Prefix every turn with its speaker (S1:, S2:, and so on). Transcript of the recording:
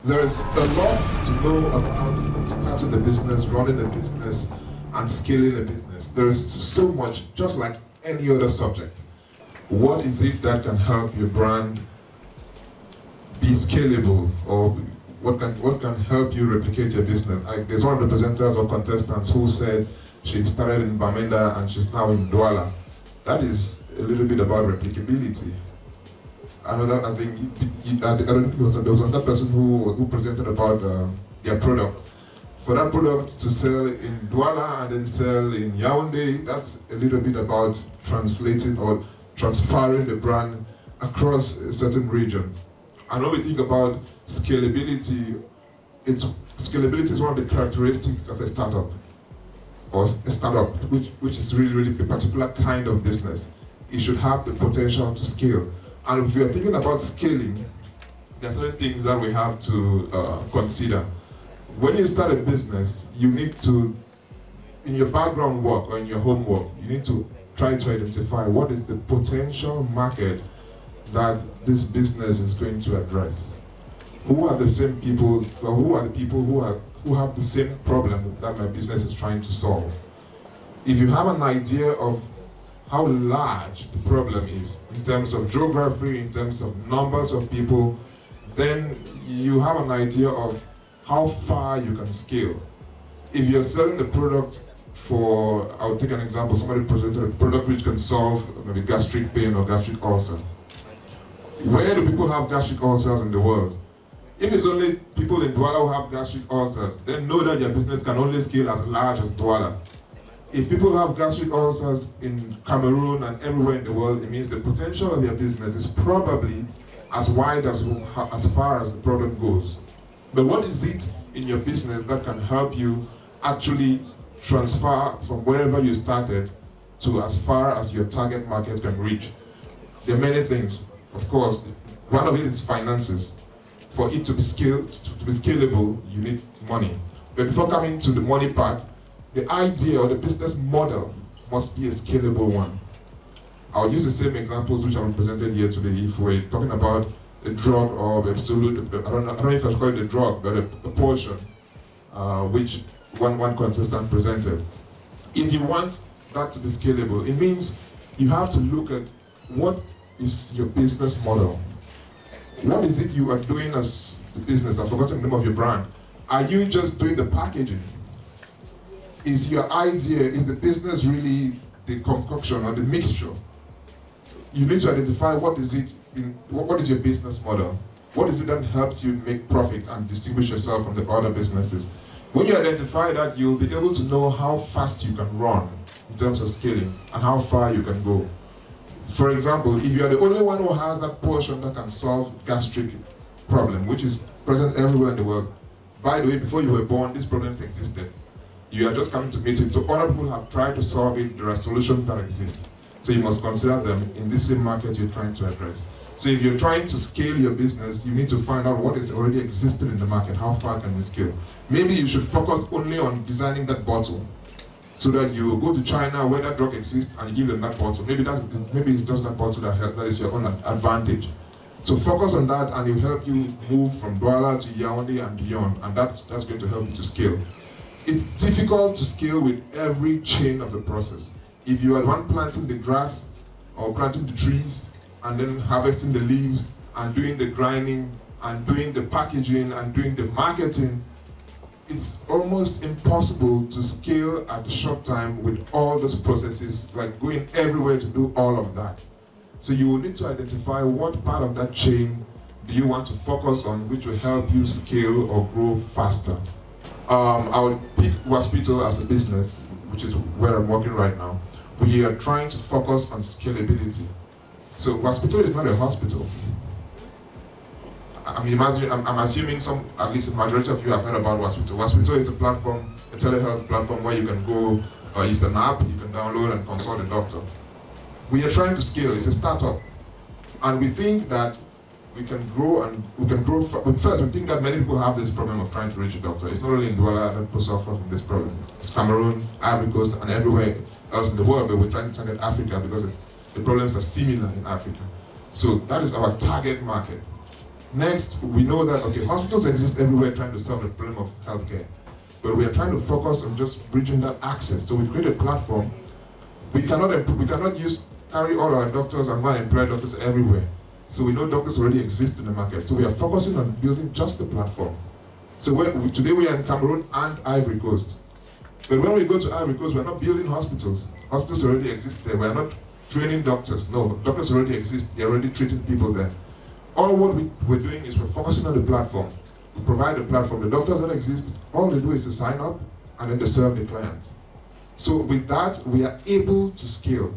S1: There's a lot to know about starting a business, running a business, and scaling a business. There's so much, just like any other subject. What is it that can help your brand be scalable, or what can help you replicate your business? There's one of the presenters or contestants who said she started in Bamenda and she's now in Douala. That is a little bit about replicability. I think there was another person who presented about their product. For that product to sell in Douala and then sell in Yaoundé, that's a little bit about translating or transferring the brand across a certain region. And when we think about scalability, scalability is one of the characteristics of a startup, or a startup which is really a particular kind of business. It should have the potential to scale. And if we are thinking about scaling, there are certain things that we have to consider. When you start a business, you need to, in your background work or in your homework, you need to try to identify what is the potential market that this business is going to address. Who are the same people, or who are the people who have the same problem that my business is trying to solve? If you have an idea of how large the problem is in terms of geography, in terms of numbers of people, then you have an idea of how far you can scale. If you're selling the product for, I'll take an example, somebody presented a product which can solve maybe gastric pain or gastric ulcer. Where do people have gastric ulcers in the world? If it's only people in Douala who have gastric ulcers, then know that your business can only scale as large as Douala. If people have gastric ulcers in Cameroon and everywhere in the world, it means the potential of your business is probably as wide as far as the problem goes. But what is it in your business that can help you actually transfer from wherever you started to as far as your target market can reach? There are many things. Of course, one of it is finances. For it to be scalable, you need money. But before coming to the money part, the idea or the business model must be a scalable one. I'll use the same examples which I presented here today. If we're talking about a drug or absolute, I don't know if I should call it a drug, but a portion, which one contestant presented. If you want that to be scalable, it means you have to look at what is your business model. What is it you are doing as the business? I've forgotten the name of your brand. Are you just doing the packaging? Is your idea, is the business really the concoction or the mixture? You need to identify what is your business model? What is it that helps you make profit and distinguish yourself from the other businesses? When you identify that, you'll be able to know how fast you can run in terms of scaling and how far you can go. For example, if you are the only one who has that portion that can solve gastric problem, which is present everywhere in the world. By the way, before you were born, these problems existed. You are just coming to meet it. So other people have tried to solve it. There are solutions that exist. So you must consider them in this same market you're trying to address. So if you're trying to scale your business, you need to find out what is already existing in the market. How far can you scale? Maybe you should focus only on designing that bottle, so that you go to China where that drug exists and you give them that bottle. Maybe it's just that bottle that is your own advantage. So focus on that, and it will help you move from Douala to Yaoundé and beyond, and that's going to help you to scale. It's difficult to scale with every chain of the process. If you are the one planting the grass or planting the trees and then harvesting the leaves and doing the grinding and doing the packaging and doing the marketing, it's almost impossible to scale at a short time with all those processes, like going everywhere to do all of that. So you will need to identify what part of that chain do you want to focus on, which will help you scale or grow faster. I would pick Waspito as a business, which is where I'm working right now. We are trying to focus on scalability. So Waspito is not a hospital. I'm assuming at least a majority of you have heard about Waspito. Waspito is a platform, a telehealth platform where you can go, it's an app you can download and consult a doctor. We are trying to scale, it's a startup. And we think that we can grow, but first we think that many people have this problem of trying to reach a doctor. It's not only in Douala that people suffer from this problem. It's Cameroon, Ivory Coast, and everywhere else in the world, but we're trying to target Africa because the problems are similar in Africa. So that is our target market. Next, we know that, okay, hospitals exist everywhere trying to solve the problem of healthcare, but we are trying to focus on just bridging that access. So we create a platform. We cannot carry all our doctors and go and employ doctors everywhere. So we know doctors already exist in the market. So we are focusing on building just the platform. So today we are in Cameroon and Ivory Coast. But when we go to Ivory Coast, we're not building hospitals. Hospitals already exist there. We're not training doctors. No, doctors already exist. They're already treating people there. All what we're doing is we're focusing on the platform. We provide a platform. The doctors that exist, all they do is to sign up and then they serve the client. So with that, we are able to scale.